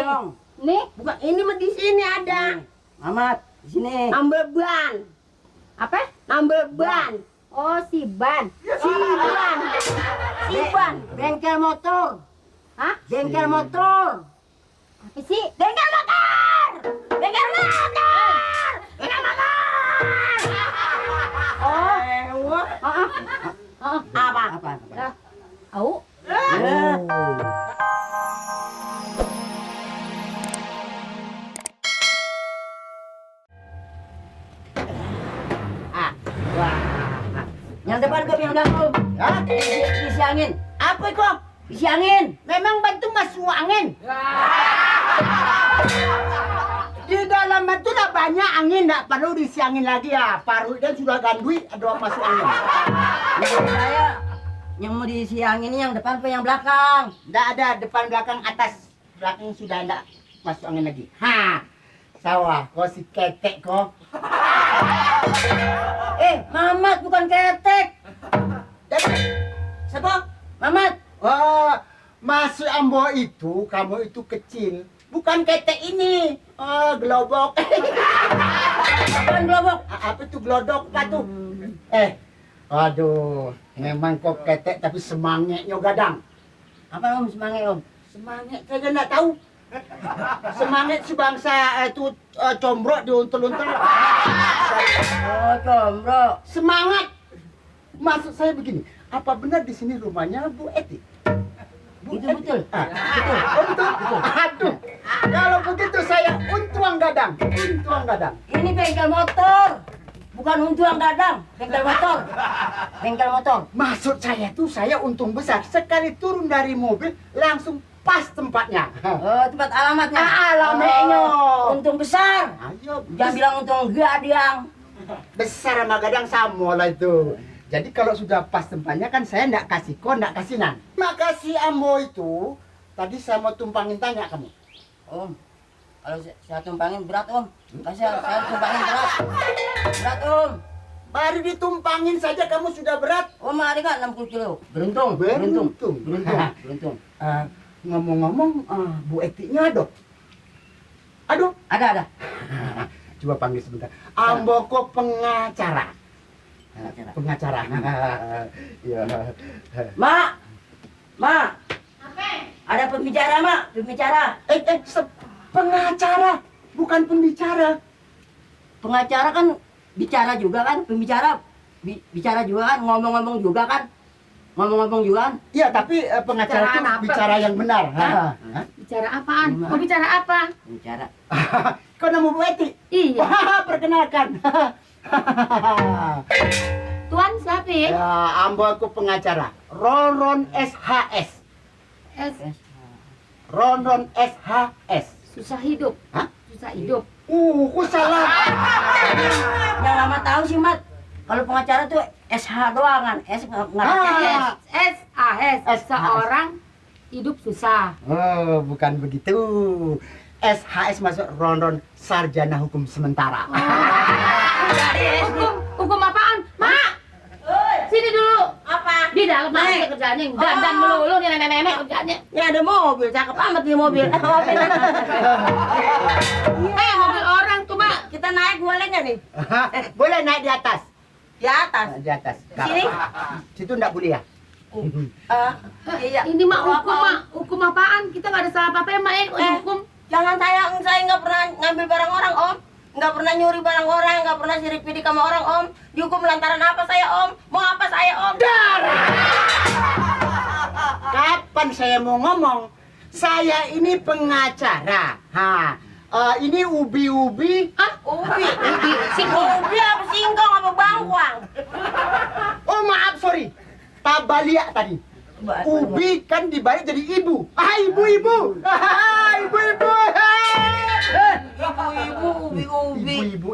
Nih, Bukan ini mah di sini ada. Mamat, di sini. Nambel ban. apa? Nambel ban. Oh, si Ban. Siban. Siban. Bengkel motor. Hah? Bengkel motor. Apa sih? Bengkel motor. Bengkel motor. Bengkel motor. Oh, Wah. Apa? Apa? lah. Au. Wah. Yang depan kok yang belakang. Hah? Isi angin. Apa kok? Isi angin. Memang bantu masuk angin. Di dalam itu lah banyak angin, nggak perlu diisi angin lagi ya. Paru dan sudah gandui, ada masuk angin. Menurut saya yang mau diisi angin ini yang depan apa yang belakang? Nggak ada depan belakang atas, belakang sudah nggak masuk angin lagi. Ha, sawah, kau si ketek kau. Mamat bukan ketek. Dan Siapa? Mamat. wah, masuk Ambo itu, kamu itu kecil, bukan ketek ini. Oh, gelobok. Bukan gelobok. Apa itu glodok apa tuh? Aduh, memang kok ketek tapi semangeknya gadang. Apa om semangat om? Semangat saja nggak tahu. Semangat sebangsa itu combro diuntel-untel. Oh combro. Semangat. Maksud saya begini, apa benar di sini rumahnya Bu Eti? Itu betul. Betul. Oh, betul. Aduh. Kalau begitu saya untuang gadang. Untuang gadang. Ini bengkel motor. Bukan untuang gadang. Bengkel motor. Bengkel motor. Maksud saya tuh saya untung besar. Sekali turun dari mobil langsung pas tempatnya. Oh tempat alamatnya. Alamatnya. Oh, untung besar. Ayo, Jangan bilang untung gadang. besar sama gadang sama lah itu. Jadi kalau sudah pas tempatnya kan saya nggak kasih kon, nggak kasih nan. Makasih Ambo itu. Tadi saya mau tumpangin tanya kamu. Om, kalau saya tumpangin berat om. Saya tumpangin berat. Berat om. Baru ditumpangin saja kamu sudah berat. Om ada nggak 60 kilo? Beruntung. Beruntung. Beruntung. Ngomong-ngomong, Bu Etinya ada? Aduh, Ada. coba panggil sebentar. Ambo kok pengacara. Pengacara. Iya. Mak. Apa? Ada pembicara mak. Pembicara. Pengacara, bukan pembicara. Pengacara kan bicara juga kan. Pembicara bicara juga kan. Ngomong-ngomong juga kan. Ngomong-ngomong juga kan. Iya, tapi pengacara itu Bicara apa? bicara yang benar. Hah? Bicara apaan? Gimana? Mau bicara apa? Bicara. Kau nama Bu Eti? Iya. Wah, perkenalkan. Tuan siapa ya? Ya, Ambo aku pengacara. Ronron SHS. Ronron SHS. Susah hidup. Hah? Susah hidup. Kok salah. Yang lama tahu sih mat. Kalau pengacara tuh SH doang kan. S nggak pakai S. SAS. Seorang hidup susah. Oh, bukan begitu. SHS masuk Ronron Sarjana Hukum Sementara. Hukum apaan? Mak! Sini dulu. Apa? Di dalam Nek. aja kerjanya. Dandan melulu nih nenek-nenek kerjanya. Ya ada mobil, cakep amat di mobil. Mobil orang tuh, Mak. Kita naik boleh nggak nih? Boleh naik di atas. Di atas. Di atas. Sini? Situ enggak boleh ya? Iya. Ini Mak hukum, Mak. Hukum apaan? Kita nggak ada salah apa-apa ya, Mak. Hukum. Jangan saya nggak pernah ngambil barang orang om, nggak pernah nyuri barang orang, nggak pernah sirik pidik sama orang om. Dihukum lantaran apa saya om? Mau apa saya om? Kapan saya mau ngomong? Saya ini pengacara. Ini ubi-ubi. Ubi apa singkong apa bangkuang? Oh maaf, sorry. Tabalia tadi. Ubi kan dibalik jadi ibu. Ibu-ibu. Ibu-ibu. Ibu-ibu, ubi. Ibu-ibu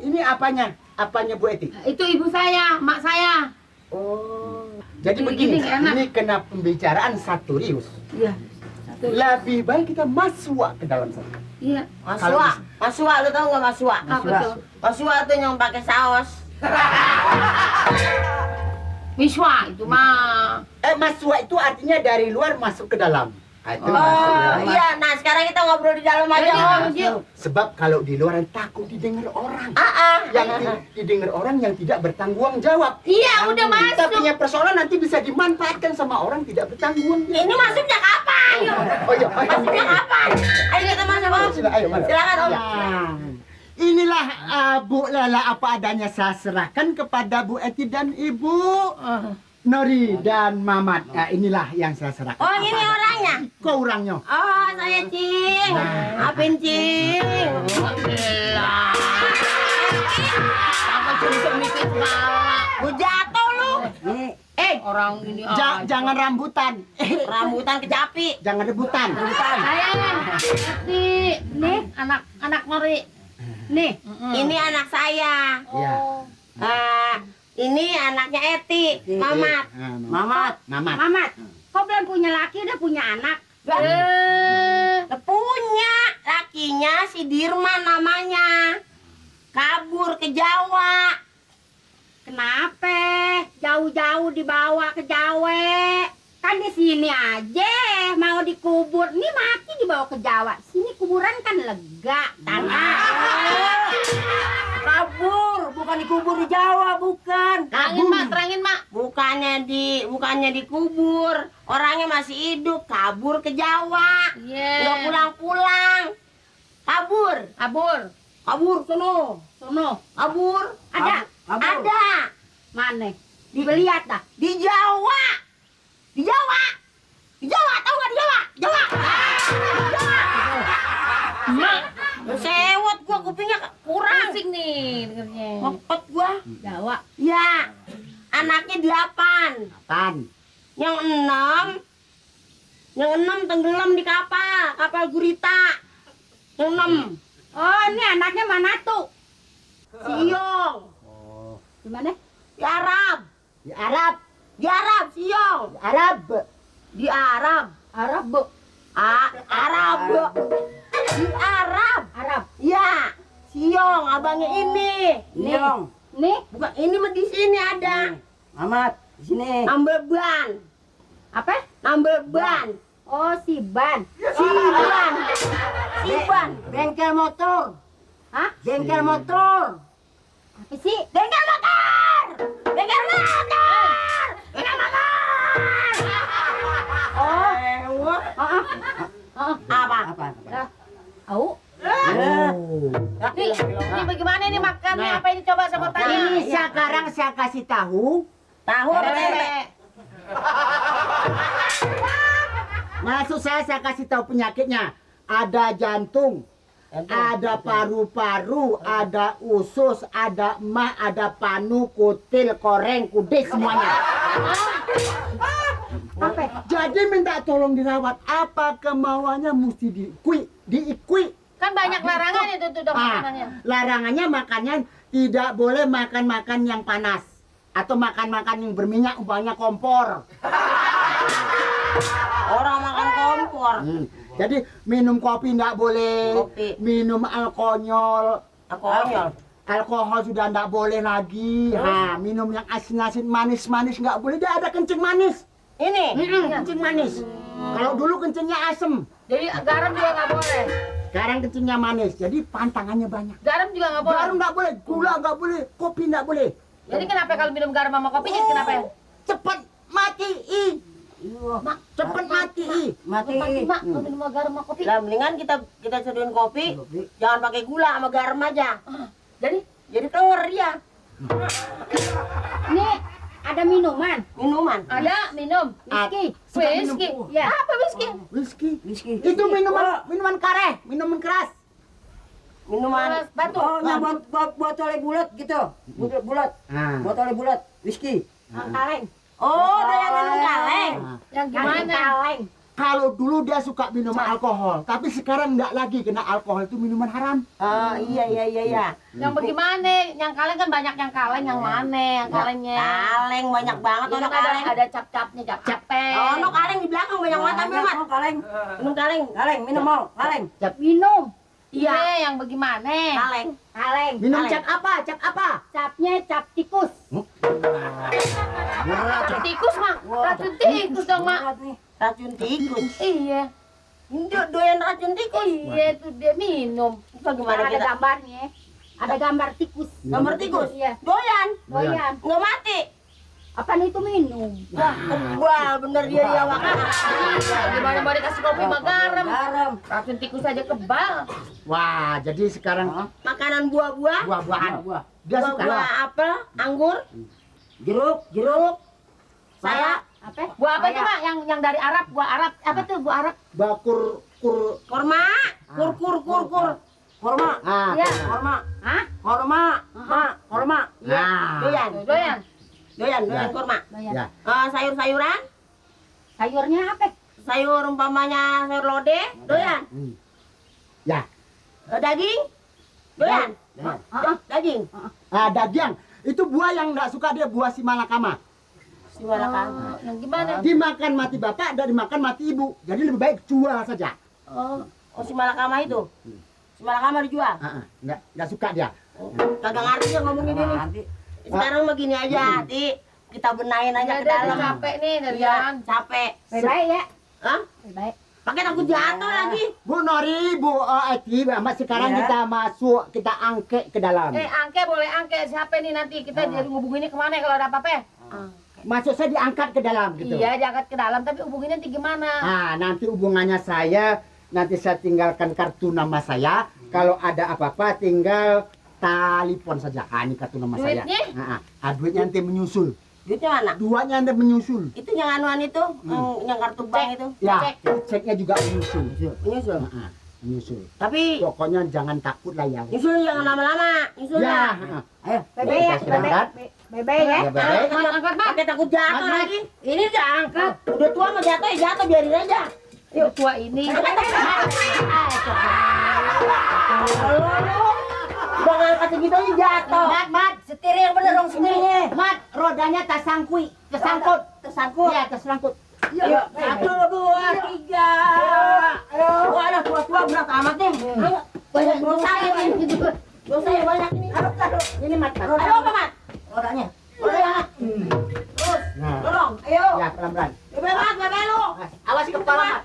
ini apanya? Apanya Bu Eti? Itu ibu saya, mak saya. Oh. Jadi Ini begini, enak. ini kena pembicaraan saturius. Iya. Lebih baik kita masuk ke dalam sana. Iya. Masua, lu tau nggak masua? Apa tuh? Masua tuh yang pakai saus. Miswa itu mah. Masuk itu artinya dari luar masuk ke dalam. Itu Oh maksudnya. iya, nah sekarang kita ngobrol di dalam aja om. Sebab kalau di luar takut didengar orang. Yang Didengar orang yang tidak bertanggung jawab. Iya, udah Kita masuk. punya persoalan nanti bisa dimanfaatkan sama orang tidak bertanggung jawab. ini masuknya kapan? Oh iya, Masuknya kapan? Ayo kita masuk om. Ayo, mana? Silakan om. Ya. Inilah Bu Lela apa adanya saya serahkan kepada Bu Eti dan Ibu Nori dan Mamat. Nah, inilah yang saya serahkan. Oh ini orangnya. Kau orangnya. Oh saya Cing. Apin Cing. Apa cuma mikir segala. Gue jatuh lu. Orang ini Jangan rambutan. Rambutan kecapi. Jangan rebutan. sayang. Nih anak Nori. Nih. Ini anak saya. Ya. Ini anaknya Eti. Mamat. Mamat. Mamat. Mamat, kau belum punya laki udah punya anak? Punya lakinya si Dirman namanya. Kabur ke Jawa. Kenapa? Jauh-jauh dibawa ke Jawa. Kan di sini aja mau dikubur. Ini mati dibawa ke Jawa. Sini kuburan kan lega, tanah. Kabur, bukan dikubur di Jawa, bukan. Terangin mak. Bukannya dikubur. Orangnya masih hidup, kabur ke Jawa. Nggak pulang-pulang. Kabur sono. Kabur. Ada? Ada. Mana? Dilihat dah. Di Jawa. Tahu nggak di Jawa? Jawa. Sewot gua kupingnya kurang. Asik nih dengernya. Mepet gua. Jawa. Ya. Anaknya 8. Tan. Yang 6 tenggelam di kapal gurita. Yang 6 Oh, ini anaknya mana tuh? Siong. Di mana? Di Arab. Di Arab. Siong. Di Arab. Di Arab. Arab, Bu. Arab. Di Arab. Arab. Ya. Siong abangnya ini. Siong. Nih, Bukan ini mah di sini ada. Mamat. Di sini. Nambel ban. apa? Nambel ban. Oh, si Ban. Siban. Bengkel motor. Hah? Bengkel motor. Apa sih? Bengkel motor. Oh, Apa? tahu. Ini bagaimana nih makannya? Apa ini coba sama tanya? Ini sekarang saya kasih tahu. Tahu apa tempe? Maksud saya kasih tahu penyakitnya. Ada jantung, ada paru-paru, ada usus, ada emah, ada panu, kutil, koreng, kudis semuanya. Apa? Jadi minta tolong dirawat. Apa kemauannya mesti diikui. Kan banyak larangan itu tuh dok makanannya. Larangannya makannya tidak boleh makan yang panas atau makan yang berminyak, umpamanya kompor. Orang makan kompor. Jadi minum kopi tidak boleh, Kopi. minum alkohol, Alkohol. sudah tidak boleh lagi. Minum yang asin-asin, manis-manis nggak boleh. Dia ada kencing manis. Ini. Kencing manis. Kalau dulu kencingnya asem, Jadi garam juga nggak boleh. sekarang kencingnya manis. Jadi pantangannya banyak. Garam juga nggak boleh. Garam nggak boleh, gula nggak boleh, kopi nggak boleh. Jadi kenapa kalau minum garam sama kopi jadi kenapa ya? Cepat mati. Cepat mati. Mati mak kalau minum garam sama kopi. Lah mendingan kita seduhin kopi, jangan pakai gula sama garam aja. Jadi Kenger ya. Ini ada minuman. ada minum. Whisky. Whisky. Ya. Apa whisky? Whisky. Itu minuman kareh, minuman keras. Minuman Batu. yang botolnya bulat gitu, bulat, botolnya bulat, whisky. Kaleng. Oh, ada yang minum kaleng. Yang gimana? Kaleng. Kalau dulu dia suka minuman alkohol, tapi sekarang enggak lagi karena alkohol itu minuman haram. Oh, iya. Yang bagaimana? Yang kaleng kan banyak yang kaleng, yang mana yang kalengnya? Kaleng banyak banget Itu ono kan kaleng. ada cap-capnya, cap-capnya. Oh, ono kaleng di belakang banyak banget ambil, Mat. Kaleng, Minum kaleng. kaleng, minum mau, kaleng. Minum. Iya, yang bagaimana? Kaleng. Kaleng. Minum Kaleng. cap apa? Cap apa? Capnya cap tikus. Racun tikus, Mak. Racun tikus dong, Mak. Berat nih. Racun tikus. Iya. Ini doyan racun tikus. Iya, itu dia minum. Bagaimana Ada kita? gambarnya. Ada gambar tikus. Gambar tikus? Iya. Doyan. Doyan. Nggak mati. Apaan itu minum? Wah, kebal bener dia ya, Wak. Gimana mau dikasih kopi sama garam? Garam. Racun tikus aja kebal. Wah, jadi sekarang Makanan buah-buah. buah-buahan. Buah. Dia suka. Buah-buah apel, anggur, Jeruk. jeruk. Saya Apa? Buah apa tuh, Mak? Yang dari Arab, buah Arab. Apa tuh buah Arab? Bakur kurma, kur. Korma. Ah, Iya. Korma. Hah? Korma. Ma. Korma. Nah. Doyan. Doyan. Doyan Ya. kurma. Doyan. Ya. Sayur-sayuran, Sayurnya apa? sayur umpamanya sayur lodeh, doyan. Ya. Daging, doyan. Daging. Ah, daging. Itu buah yang nggak suka dia, buah si malakama. Si Malakama. Yang gimana? Dimakan mati bapak dan dimakan mati ibu. Jadi lebih baik jual saja. Oh, si Malakama itu. Si Malakama dijual. Nggak suka dia. Kagak ngerti ya ngomongin ini. Nanti. Sekarang begini aja, Ti. Kita benain aja ke dalam. Capek nih dari Iya, jalan. capek. Baik-baik ya. Hah? Baik-baik. Pakai takut jatuh lagi. Bu Nori, Bu Eti, sekarang Ya. kita masuk, kita angket ke dalam. Angke boleh angke. Siapa nih nanti kita jadi ngubunginnya kemana kalau ada apa-apa? Masuk saya diangkat ke dalam gitu. Iya, diangkat ke dalam. Tapi hubunginnya nanti gimana? Nanti hubungannya nanti saya tinggalkan kartu nama saya. Kalau ada apa-apa tinggal telepon saja. Ini kartu nama Duitnya? saya. Duitnya nanti menyusul. Duitnya mana? Duanya nanti menyusul. Itu yang anuan itu, yang kartu bank itu. Ya, ceknya juga menyusul. Menyusul. Menyusul. Tapi Pokoknya jangan takut lah ya. nyusul jangan lama-lama. Nyusul Ya. Ayo. Baik-baik ya. Kita berangkat. Baik-baik ya. Ya, baik. Angkat, Mak. Pakai takut jatuh Mat. lagi. Ini udah angkat. Udah tua mah jatuh ya jatuh, biarin aja. Yuk, tua ini. Udah ngangkat segitu aja jatuh. Mat, Setir yang bener dong setirnya. Mat, rodanya tersangkut. Tersangkut. Iya, tersangkut. Ayo, 1, 2, 3. Wah, ada tua-tua berat amat nih. Banyak dosa ini. Dosa yang banyak ini. Ini Mat. Ayo apa, Mat? Rodanya. Rodanya. Terus, Nah, dorong. Ayo. ya pelan-pelan. Bebe, Mat, bebe lu. Awas kepala, Mat.